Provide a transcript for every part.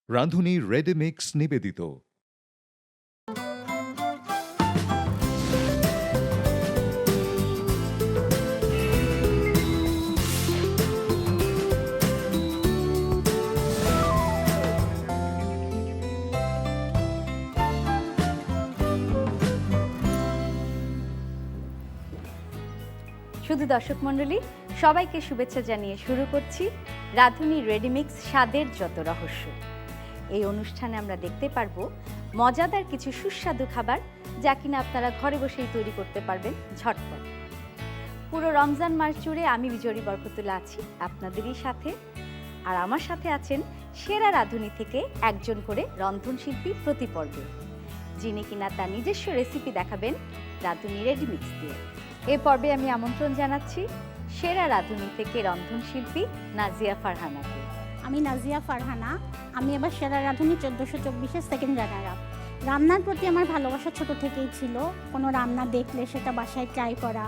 রাঁধুনি রেডিমিক্স নিবেদিত। শুধু দর্শক মণ্ডলী, সবাইকে শুভেচ্ছা জানিয়ে শুরু করছি রাঁধুনি রেডিমিক্স স্বাদের যত রহস্য। এই অনুষ্ঠানে আমরা দেখতে পারবো মজাদার কিছু সুস্বাদু খাবার, যা কিনা আপনারা ঘরে বসেই তৈরি করতে পারবেন ঝটপট। পুরো রমজান মাস জুড়ে আমি বিজয়ী বরকতুল্লাহ আছি আপনাদেরই সাথে, আর আমার সাথে আছেন সেরা রাঁধুনি থেকে একজন করে রন্ধনশিল্পী প্রতি পর্বে, যিনি কিনা তার নিজস্ব রেসিপি দেখাবেন রাঁধুনি রেডিমিক্স দিয়ে। এ পর্বে আমি আমন্ত্রণ জানাচ্ছি সেরা রাঁধুনি থেকে রন্ধনশিল্পী নাজিয়া ফারহানাকে। আমি নাজিয়া ফারহানা। আমি এবার সেরা রাঁধুনি 1424-এর সেকেন্ড রানার আপ। রান্নার প্রতি আমার ভালোবাসা ছোট থেকেই ছিল। কোনো রান্না দেখলে সেটা বাসায় ট্রাই করা,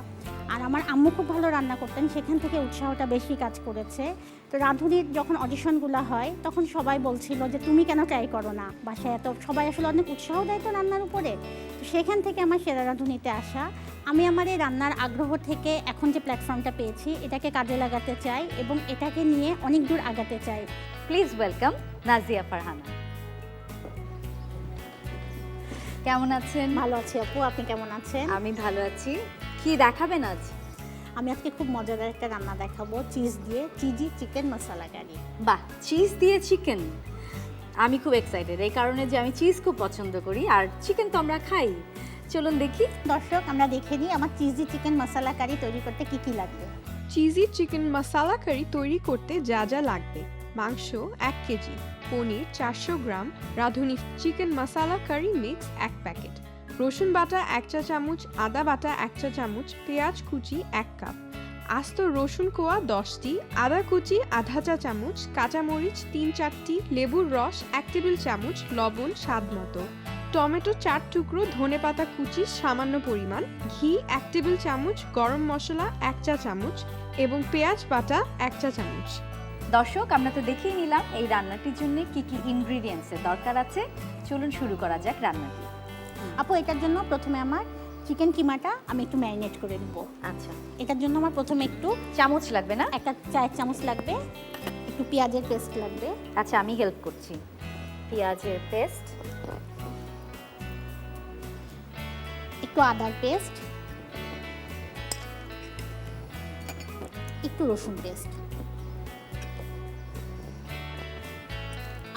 আর আমার আম্মু খুব ভালো রান্না করতেন, সেখান থেকে উৎসাহটা বেশি কাজ করেছে। তো রাঁধুনির যখন অডিশনগুলো হয় তখন সবাই বলছিল যে তুমি কেন ট্রাই করো না বাসায়, এত সবাই আসলে অনেক উৎসাহ দেয় তো রান্নার উপরে। তো সেখান থেকে আমার সেরা রাঁধুনিতে আসা। আমি আমার এই রান্নার আগ্রহ থেকে এখন যে প্ল্যাটফর্মটা পেয়েছি এটাকে কাজে লাগাতে চাই এবং এটাকে নিয়ে অনেক দূর আগাতে চাই। Please welcome Nazia Farhana. কেমন আছেন? ভালো আছি আপু, আপনি কেমন আছেন? আমি ভালো আছি। কি দেখাবেন আজ? আমি আজকে খুব মজাদার একটা রান্না দেখাবো, চিজ দিয়ে চিজি চিকেন মশলা কারি। বাহ, চিজ দিয়ে চিকেন! আমি খুব এক্সাইটেড এই কারণে যে আমি চিজ খুব পছন্দ করি, আর চিকেন তো আমরা খাই। চলুন দেখি। দর্শক, আমরা দেখে নিই আমার চিজি চিকেন মশলা কারি তৈরি করতে কি কি লাগবে। চিজি চিকেন মশলা কারি তৈরি করতে যা যা লাগবে: মাংস 1 কেজি, পনির 400 গ্রাম, রাঁধুনি চিকেন মশলা কারি মিক্স 1 প্যাকেট, রসুন বাটা 1 চা চামচ, আদা বাটা 1 চা চামচ, পেঁয়াজ কুচি 1 কাপ, আস্ত রসুন কোয়া 10টি, আদা কুচি আধা চা চামচ, কাঁচামরিচ 3-4টি, লেবুর রস 1 টেবিল চামচ, লবণ স্বাদ মতো, টমেটো 4 টুকরো, ধনেপাতা কুচি সামান্য পরিমাণ, ঘি 1 টেবিল চামচ, গরম মশলা 1 চা চামচ এবং পেঁয়াজ বাটা 1 চা চামচ। দর্শক, আমরা তো দেখিয়ে নিলাম এই রান্নাটির জন্য কি কি ইনগ্রিডিয়েন্টসের দরকার আছে। চলুন শুরু করা যাক রান্নাটি। আপু, এটার জন্য প্রথমে আমার চিকেন কিমাটা আমি একটু ম্যারিনেট করে দেবো। আচ্ছা, এটার জন্য আমার প্রথমে একটু চামচ লাগবে না? 1 চায়ের চামচ লাগবে, একটু পেঁয়াজের পেস্ট লাগবে। আচ্ছা, আমি হেল্প করছি। পেঁয়াজের পেস্ট, একটু আদার পেস্ট, একটু রসুন পেস্ট,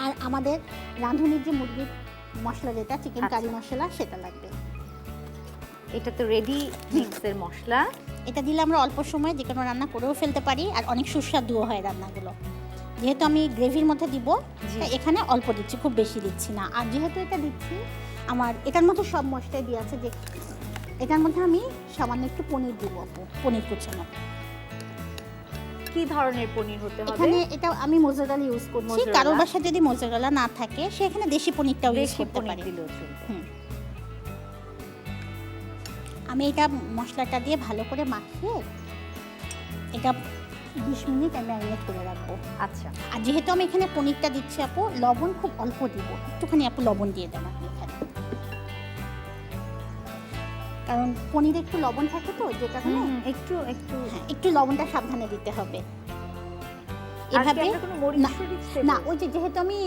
আর আমাদের রাঁধুনির যে মুরগির মশলা, যেটা চিকেন কারি মশলা, সেটা লাগবে। এটা তো রেডি মিক্সের মশলা। এটা দিলে আমরা অল্প সময়ে যে কোনো রান্না করেও ফেলতে পারি, আর অনেক সুস্বাদুও হয় রান্নাগুলো। যেহেতু আমি গ্রেভির মধ্যে দিব, তাই এখানে অল্প দিচ্ছি, খুব বেশি দিচ্ছি না। আর যেহেতু এটা দিচ্ছি, আমার এটার মধ্যে সব মশলাই দিয়ে আছে, যে এটার মধ্যে আমি সামান্য একটু পনির দিব, পনির কুচানো। কি ধরনের পনির হতে হবে? এখানে এটা আমি মোজারেলা ইউজ করছি। কারোর বাসায় যদি মোজারেলা না থাকে, সেখানে দেশি পনিরটাও ইউজ করতে পারি। আমি এটা মশলাটা দিয়ে ভালো করে মাখিয়ে এটা 20 মিনিট আমি ম্যারিনেট করে রাখবো। আচ্ছা, আর যেহেতু আমি এখানে পনিরটা দিচ্ছি আপু, লবণ খুব অল্প দিব, একটুখানি আপু লবণ দিয়ে দেন আপনি এখানে, কারণ পনিরে একটু লবণ থাকে তো, যেটা একটু একটু একটু লবণটা সাবধানে দিতে হবে। এভাবে না, ওই যে যেহেতু আমি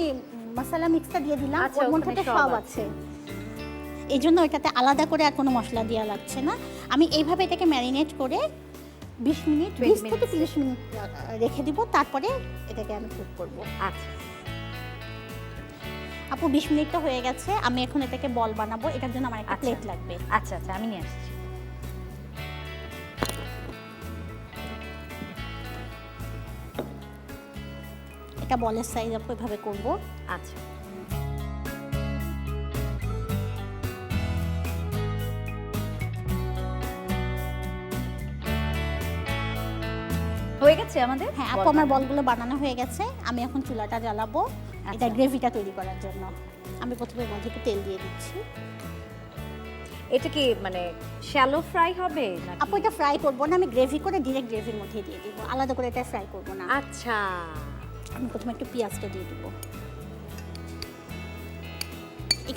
মশলা মিক্সটা দিয়ে দিলাম, ওর মধ্যে তো সব আছে, এই জন্য ওইটাতে আলাদা করে আর কোনো মশলা দেওয়া লাগছে না। আমি এইভাবে এটাকে ম্যারিনেট করে 20 মিনিট 20 থেকে 30 মিনিট রেখে দিব, তারপরে এটাকে আমি কুক করব। আচ্ছা আপু, 20 মিনিটটা হয়ে গেছে, আমি এখন এটাকে বল বানাবো। এটার জন্য আমার একটা প্লেট লাগবে। আচ্ছা আচ্ছা, আমি নিয়ে আসছি। এটা বলের সাইজ আপু এভাবে করব। আচ্ছা, হয়ে গেছে আমাদের। হ্যাঁ আপু, আমার বলগুলো বানানো হয়ে গেছে। আমি এখন চুলাটা জ্বালাবো এটা গ্রেভিটা তৈরি করার জন্য। আমি প্রথমে মধ্যে একটু তেল দিয়ে দিচ্ছি। এটা কি মানে শ্যালো ফ্রাই হবে নাকি? আপু, এটা ফ্রাই করবো না, আমি গ্রেভি করে ডিরেক্ট গ্রেভির মধ্যে দিয়ে দিব, আলাদা করে এটা ফ্রাই করবো না। আচ্ছা, আমি প্রথমে একটু পেঁয়াজটা দিয়ে দিব।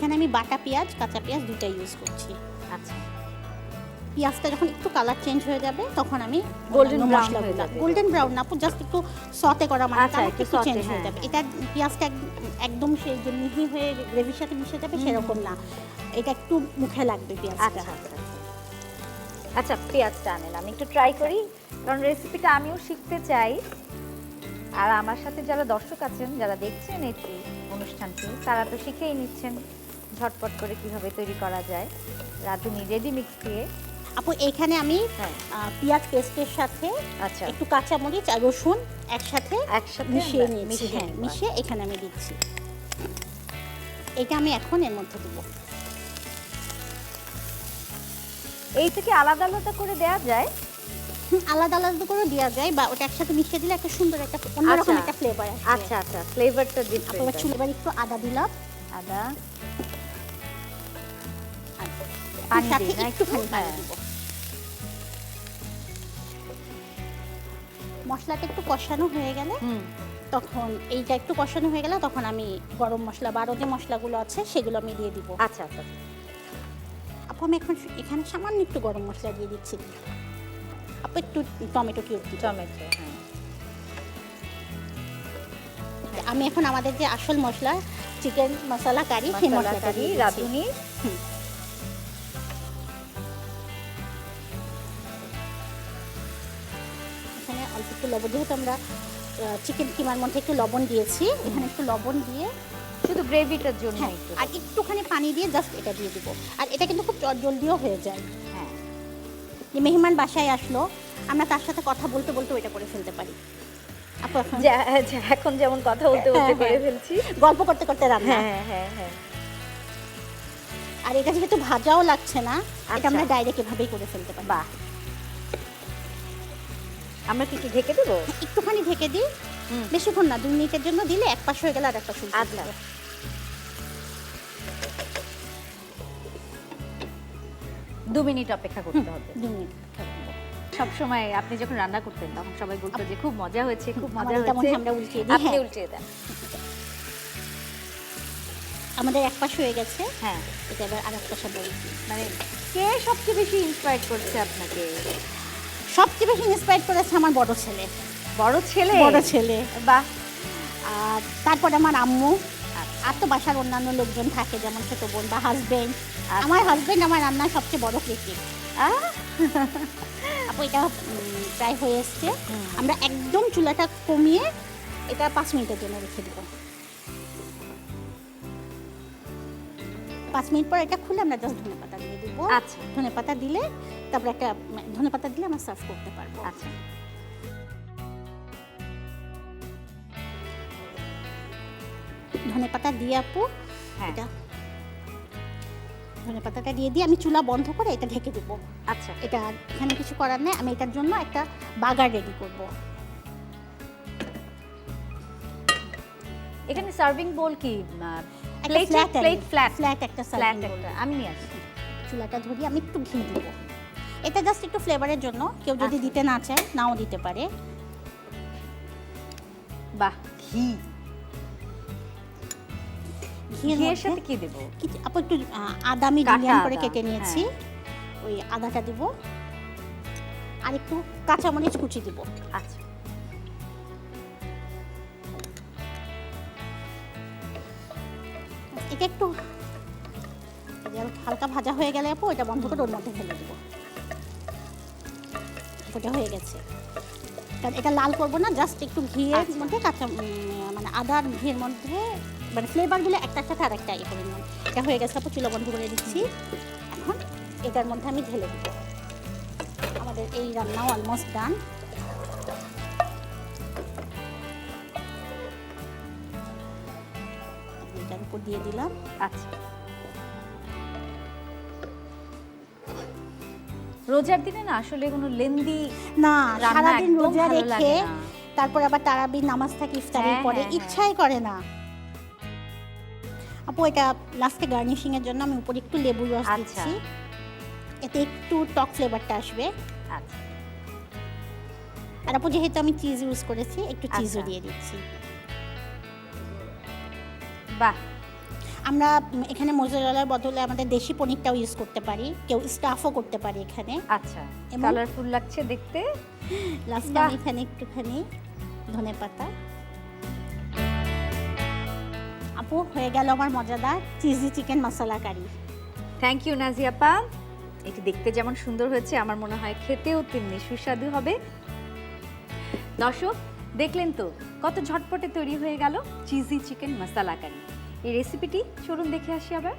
এখানে আমি বাটা পেঁয়াজ কাঁচা পেঁয়াজ দুইটাই ইউজ করছি। আচ্ছা, পেঁয়াজটা যখন একটু কালার চেঞ্জ হয়ে যাবে তখন আমি Golden অন্যান্য brown মশলাগুলো হয়ে যাবে। গোল্ডেন ব্রাউন না, জাস্ট একটু সতে করা মানে আচ্ছা, কালারটা একটু একটু sauté, চেঞ্জ হয়ে হ্যাঁ, যাবে। হ্যাঁ। এটা পেঁয়াজটা একদম সেই যে মিহি হয়ে গ্রেভির সাথে মিশে যাবে সেরকম না, এটা একটু মুখে লাগবে পেঁয়াজটা। আচ্ছা আচ্ছা আচ্ছা, পেঁয়াজটা আনেন, আমি একটু ট্রাই করি, কারণ রেসিপিটা আমিও শিখতে চাই। আর আমার সাথে যারা দর্শক আছেন, যারা দেখছেন এই অনুষ্ঠানটি, তারা তো শিখেই নিচ্ছেন ঝটপট করে কিভাবে তৈরি করা যায় রাঁধুনি রেডি মিক্স দিয়ে। আপু এখানে আমি হ্যাঁ। পেঁয়াজ পেস্টের সাথে আচ্ছা, একটু কাঁচামরিচ আর রসুন একসাথে একসাথে মিশিয়ে আমরা নিয়েছি, হ্যাঁ নিব। মিশিয়ে এখানে আমি দিচ্ছি। এটা আমি এখন এর মধ্যে দেবো। এই থেকে আলাদা আলাদা করে দেয়া যায়? আলাদা আলাদা করে দেওয়া যায়, বা ওটা একসাথে মিশিয়ে দিলে একটা সুন্দর একটা অন্যরকম আচ্ছা। একটা ফ্লেভার আসবে। আচ্ছা আচ্ছা, ফ্লেভারটা আপু ডিফারেন্ট। এবার একটু আদা দিলাম, আদা আর পানি সাথে দিই না একটুখানি পানি হ্যাঁ। দিব। মশলাটা একটু কষানো হয়ে গেলে তখন এইটা একটু কষানো হয়ে গেলে তখন আমি গরম মশলা বা আরও যে মশলাগুলো আছে সেগুলো আমি দিয়ে দিব। আচ্ছা আচ্ছা, আপু আমি এখন এখানে সামান্য একটু গরম মশলা দিয়ে দিচ্ছি। আপু একটু টমেটো কিউব দিই। টমেটো, হ্যাঁ। আমি এখন আমাদের যে আসল মশলা চিকেন মশলা কারি, সেই মশলা মশলাটা কারি দিয়ে দিচ্ছি। রাঁধুনি। এখানে অল্প একটু লবণ, যেহেতু আমরা চিকেন কিমার মধ্যে একটু লবণ দিয়েছি, এখানে একটু লবণ দিয়ে, শুধু গ্রেভিটার জন্য হ্যাঁ, একটু। আর একটুখানি পানি দিয়ে জাস্ট এটা দিয়ে দিব। আর এটা কিন্তু খুব জলদিও হয়ে যায়। হ্যাঁ, যে মেহমান বাসায় আসলো, আমরা তার সাথে কথা বলতে বলতে এটা করে ফেলতে পারি। আপু এখন এখন যেমন কথা বলতে বলতে হ্যাঁ, করে হ্যাঁ। ফেলছি। গল্প করতে করতে রান্না। হ্যাঁ হ্যাঁ হ্যাঁ। আর এটা যেহেতু ভাজাও লাগছে না, এটা আচ্ছা। আমরা ডাইরেক্ট এভাবেই করে ফেলতে পারি। বাহ, আমরা কি ঢেকে দেবো? একটুখানি ঢেকে দিই, বেশিক্ষণ না, 2 মিনিটের জন্য দিলে এক পাশ হয়ে গেলে আর এক পাশ উল্টে আচ্ছা। দিতে হবে। 2 মিনিট অপেক্ষা করতে হবে। 2 মিনিট। সব সময় আপনি যখন রান্না করতেন তখন সবাই বলতো যে খুব মজা হয়েছে, খুব মজা আমাদের তেমন হয়েছে। আমরা উল্টিয়ে দিই। আপনি হ্যাঁ, উল্টিয়ে দেন। আমাদের এক পাশ হয়ে গেছে, হ্যাঁ, এটা এবার আর এক পাশে বলি। মানে কে সবচেয়ে বেশি ইন্সপায়ার করছে আপনাকে? সবচেয়ে বেশি ইন্সপায়ার করেছে আমার বড় ছেলে। বড় ছেলে? বড় ছেলে। বাহ। আর তারপরে আমার আম্মু, আর তো বাসার অন্যান্য লোকজন থাকে, যেমন ছোট বোন বা হাজবেন্ড। আমার হাজবেন্ড আমার রান্নার সবচেয়ে বড় ক্রিটিক। আপু এটা প্রায় হয়ে এসছে। আমরা একদম চুলাটা কমিয়ে এটা 5 মিনিটের জন্য রেখে দেবো। 5 মিনিট পর এটা খুলে আমরা জাস্ট ধনেপাতা দিয়ে দিব। আচ্ছা। ধনেপাতা দিলে তারপর একটা ধনেপাতা দিলে আমরা সার্ভ করতে পারবো। আচ্ছা, ধনেপাতা দিয়ে আপু, হ্যাঁ। এটা ধনেপাতাটা দিয়ে আমি চুলা বন্ধ করে এটা ঢেকে দেবো। আচ্ছা, এটা এখানে কিছু করার নেই, আমি এটার জন্য একটা বাগার রেডি করব। এখানে সার্ভিং বোল কি? একটা ফ্ল্যাট একটা ফ্ল্যাট সার্ভিং বোল। একটা আমি নিয়ে আসি। চুলাটা ধরি, আমি একটু ঘি দিব। এটা জাস্ট একটু ফ্লেভারের জন্য, কেউ যদি আচ্ছা। দিতে না চায় নাও দিতে পারে। বাহ, ঘি। ঘিয়ের সাথে কি দেব? আপু একটু আদা আমি কাটা জুলিয়ান করে আদা, কেটে নিয়েছি, ওই আদাটা দিব। আর একটু কাঁচামরিচ কুচি দিব। আচ্ছা, এটা একটু হালকা ভাজা হয়ে গেলে আপু এটা বন্ধ করে ওর মধ্যে ফেলে দেবো। ওটা হয়ে গেছে, কারণ এটা লাল করবো না, জাস্ট একটু ঘিয়ের মধ্যে কাঁচা মানে আদা আর ঘিয়ের মধ্যে মানে ফ্লেভারগুলো একটা সাথে আর একটা ইয়ে করে নিলাম। এটা হয়ে গেছে আপু, চুলা বন্ধ করে দিচ্ছি। এখন এটার মধ্যে আমি ঢেলে দেবো। আমাদের এই রান্নাও অলমোস্ট ডান। এটার উপর দিয়ে দিলাম। আচ্ছা। রোজার দিনে না আসলে কোনো লেন্দি না, রান্না সারাদিন একদম রোজা ভালো লাগে রেখে না। তারপর আবার তারাবির নামাজ থাকে ইফতারের হ্যাঁ, পরে, হ্যাঁ, ইচ্ছাই করে না। আপু এটা লাস্টে গার্নিশিং এর জন্য আমি উপরে একটু লেবুর রস আচ্ছা। দিচ্ছি, এতে একটু টক ফ্লেভারটা আসবে। আচ্ছা, আর আপু যেহেতু আমি চিজ ইউজ করেছি, একটু চিজও আচ্ছা। দিয়ে দিচ্ছি। বাহ। আমরা এখানে মোজারেলার বদলে আমাদের দেশি পনিরটাও ইউজ করতে পারি, কেউ স্টাফও করতে পারি এখানে। আচ্ছা, এবং- কালারফুল লাগছে দেখতে। লাস্টে বাহ। আমি এখানে একটুখানি ধনেপাতা। আপু, হয়ে গেল আমার মজাদার cheesy chicken masala curry. Thank you নাজিয়াপা। এটি দেখতে যেমন সুন্দর হয়েছে, আমার মনে হয় খেতেও তেমনি সুস্বাদু হবে। দর্শক দেখলেন তো কত ঝটপটে তৈরি হয়ে গেল চিজি চিকেন মশলা কারি। এই রেসিপিটি চলুন দেখে আসি আবার।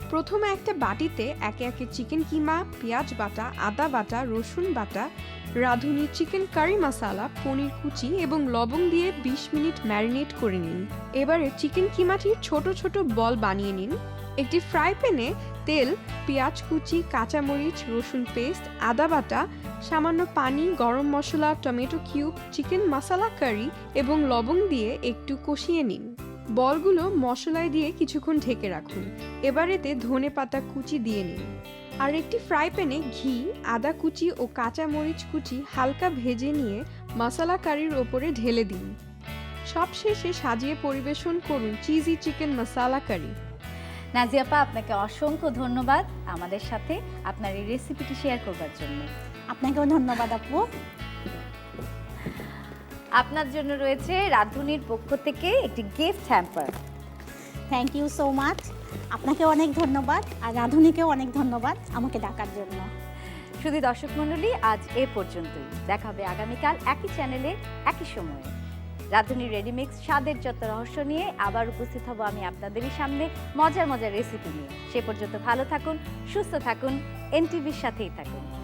প্রথমে একটা বাটিতে একে একে চিকেন কিমা, পেঁয়াজ বাটা, আদা বাটা, রসুন বাটা, রাঁধুনি চিকেন কারি মশলা, পনির কুচি এবং লবণ দিয়ে 20 মিনিট ম্যারিনেট করে নিন। এবারে চিকেন কিমাটির ছোট ছোট বল বানিয়ে নিন। একটি ফ্রাই প্যানে তেল, পেঁয়াজ কুচি, কাঁচামরিচ, রসুন পেস্ট, আদা বাটা, সামান্য পানি, গরম মশলা, টমেটো কিউব, চিকেন মশলা কারি এবং লবণ দিয়ে একটু কষিয়ে নিন। বলগুলো মশলায় দিয়ে কিছুক্ষণ ঢেকে রাখুন। এবার এতে ধনেপাতা কুচি দিয়ে নিন। আর একটি ফ্রাই প্যানে ঘি, আদা কুচি ও কাঁচা মরিচ কুচি হালকা ভেজে নিয়ে মশলা কারির ওপরে ঢেলে দিন। সবশেষে সাজিয়ে পরিবেশন করুন চিজি চিকেন মশলা কারি। নাজিয়াপা, আপনাকে অসংখ্য ধন্যবাদ আমাদের সাথে আপনার এই রেসিপিটি শেয়ার করবার জন্য। আপনাকেও ধন্যবাদ আপু। আপনার জন্য রয়েছে রাঁধুনির পক্ষ থেকে একটি gift hamper. Thank you so much. আপনাকেও অনেক ধন্যবাদ, আর রাঁধুনিকেও অনেক ধন্যবাদ আমাকে ডাকার জন্য। শুধু দর্শক মণ্ডলী, আজ এ পর্যন্তই। দেখা হবে আগামীকাল একই চ্যানেলে একই সময়ে। রাঁধুনি রেডিমিক্স স্বাদের যত রহস্য নিয়ে আবার উপস্থিত হব আমি আপনাদেরই সামনে মজার মজার রেসিপি নিয়ে। সে পর্যন্ত ভালো থাকুন, সুস্থ থাকুন, এনটিভির সাথেই থাকুন।